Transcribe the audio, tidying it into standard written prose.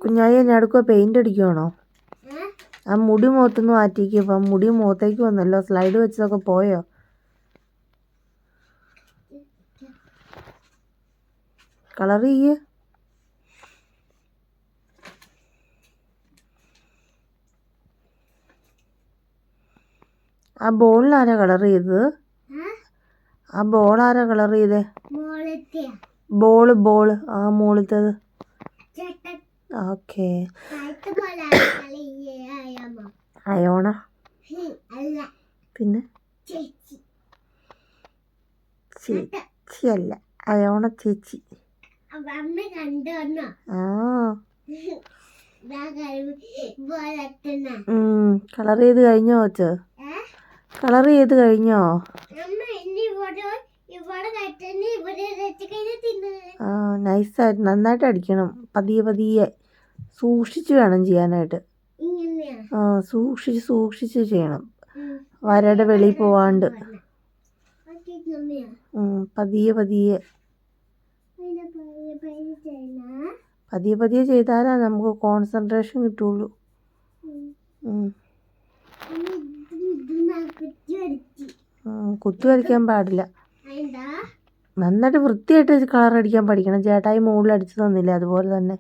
കുഞ്ഞായി എന്നെ അടുക്കുക പെയിൻ്റ് അടിക്കുവാണോ? ആ മുടി മുഖത്തൊന്ന് മാറ്റിക്ക്. ഇപ്പം മുടി മുഖത്തേക്ക് വന്നല്ലോ. സ്ലൈഡ് വെച്ചതൊക്കെ പോയോ? കളർ ചെയ്യ്. ആ ബോളിലാരാ കളർ ചെയ്തത്? ആ ബോൾ ആരാ കളർ ചെയ്തേ? ബോള് ആ മോളത്തത്. ഓക്കെ. അയോണ പിന്നെ ചേച്ചിയല്ല, അയോണ ചേച്ചി. ആ കളർ ചെയ്ത് കഴിഞ്ഞോ കൊച്ച്? കളർ ചെയ്ത് കഴിഞ്ഞോ? ആ നൈസായിട്ട് നന്നായിട്ട് അടിക്കണം. പതിയെ സൂക്ഷിച്ച് വേണം ചെയ്യാനായിട്ട്. ആ സൂക്ഷിച്ച് ചെയ്യണം. വരയുടെ വെളിയിൽ പോവാണ്ട്. പതിയെ ചെയ്താലാ നമുക്ക് കോൺസെൻട്രേഷൻ കിട്ടുള്ളൂ. കുത്തി വരയ്ക്കാൻ പാടില്ല. നന്നായിട്ട് വൃത്തിയായിട്ട് കളർ അടിക്കാൻ പഠിക്കണം. ചേട്ടായി മുകളിൽ അടിച്ചു തന്നില്ലേ, അതുപോലെ തന്നെ.